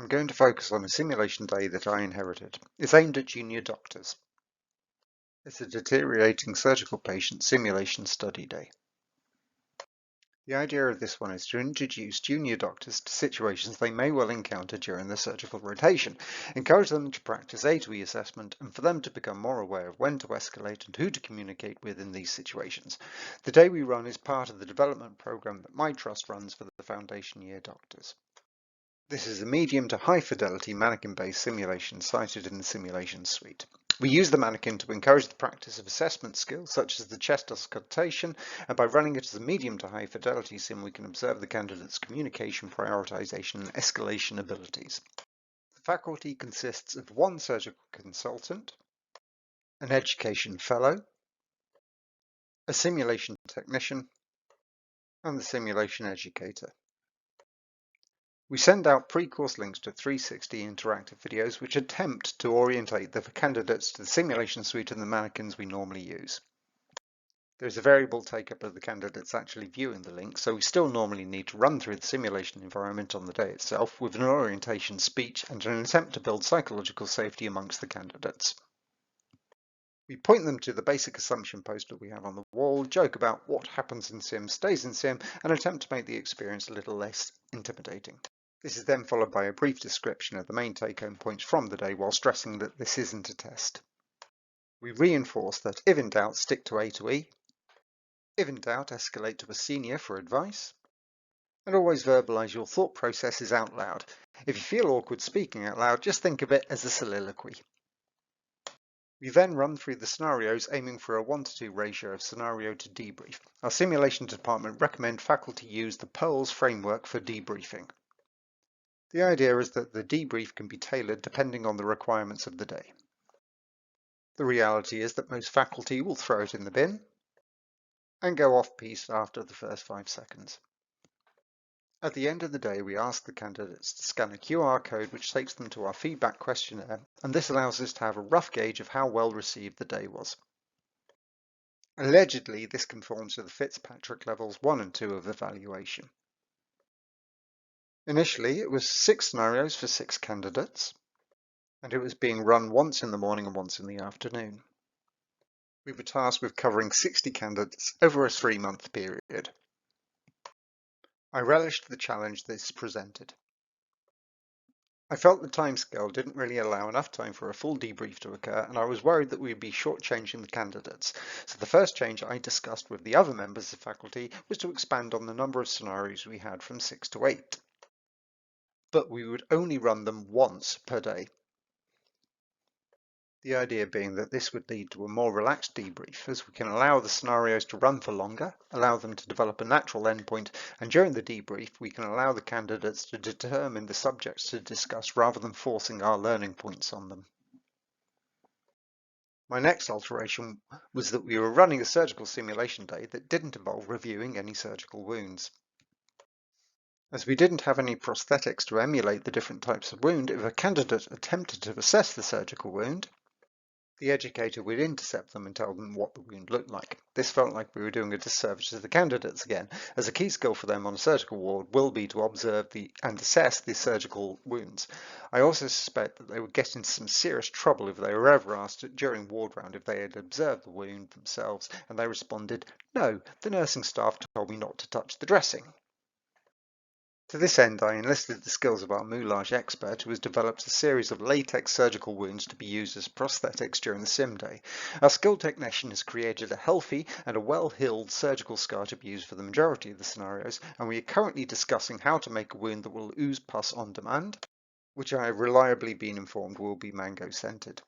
I'm going to focus on a simulation day that I inherited. It's aimed at junior doctors. It's a deteriorating surgical patient simulation study day. The idea of this one is to introduce junior doctors to situations they may well encounter during their surgical rotation, encourage them to practice A to E assessment, and for them to become more aware of when to escalate and who to communicate with in these situations. The day we run is part of the development program that my trust runs for the foundation year doctors. This is a medium to high fidelity mannequin-based simulation cited in the simulation suite. We use the mannequin to encourage the practice of assessment skills such as the chest auscultation, and by running it as a medium to high fidelity sim we can observe the candidate's communication, prioritization and escalation abilities. The faculty consists of one surgical consultant, an education fellow, a simulation technician, and the simulation educator. We send out pre-course links to 360 interactive videos which attempt to orientate the candidates to the simulation suite and the mannequins we normally use. There's a variable take-up of the candidates actually viewing the link, so we still normally need to run through the simulation environment on the day itself with an orientation speech and an attempt to build psychological safety amongst the candidates. We point them to the basic assumption poster we have on the wall, joke about what happens in sim stays in sim, and attempt to make the experience a little less intimidating. This is then followed by a brief description of the main take-home points from the day while stressing that this isn't a test. We reinforce that if in doubt, stick to A to E. If in doubt, escalate to a senior for advice. And always verbalize your thought processes out loud. If you feel awkward speaking out loud, just think of it as a soliloquy. We then run through the scenarios aiming for a 1:2 ratio of scenario to debrief. Our simulation department recommend faculty use the PEARLS framework for debriefing. The idea is that the debrief can be tailored depending on the requirements of the day. The reality is that most faculty will throw it in the bin and go off-piste after the first 5 seconds. At the end of the day, we ask the candidates to scan a QR code which takes them to our feedback questionnaire, and this allows us to have a rough gauge of how well received the day was. Allegedly, this conforms to the Fitzpatrick levels 1 and 2 of evaluation. Initially, it was 6 scenarios for 6 candidates, and it was being run once in the morning and once in the afternoon. We were tasked with covering 60 candidates over a 3-month period. I relished the challenge this presented. I felt the timescale didn't really allow enough time for a full debrief to occur, and I was worried that we'd be shortchanging the candidates. So the first change I discussed with the other members of faculty was to expand on the number of scenarios we had from 6 to 8. But we would only run them once per day. The idea being that this would lead to a more relaxed debrief, as we can allow the scenarios to run for longer, allow them to develop a natural endpoint, and during the debrief we can allow the candidates to determine the subjects to discuss rather than forcing our learning points on them. My next alteration was that we were running a surgical simulation day that didn't involve reviewing any surgical wounds. As we didn't have any prosthetics to emulate the different types of wound, if a candidate attempted to assess the surgical wound, the educator would intercept them and tell them what the wound looked like. This felt like we were doing a disservice to the candidates again, as a key skill for them on a surgical ward will be to observe and assess the surgical wounds. I also suspect that they would get into some serious trouble if they were ever asked during ward round if they had observed the wound themselves, and they responded, "No, the nursing staff told me not to touch the dressing." To this end, I enlisted the skills of our moulage expert, who has developed a series of latex surgical wounds to be used as prosthetics during the sim day. Our skilled technician has created a healthy and a well-healed surgical scar to be used for the majority of the scenarios, and we are currently discussing how to make a wound that will ooze pus on demand, which I have reliably been informed will be mango-scented.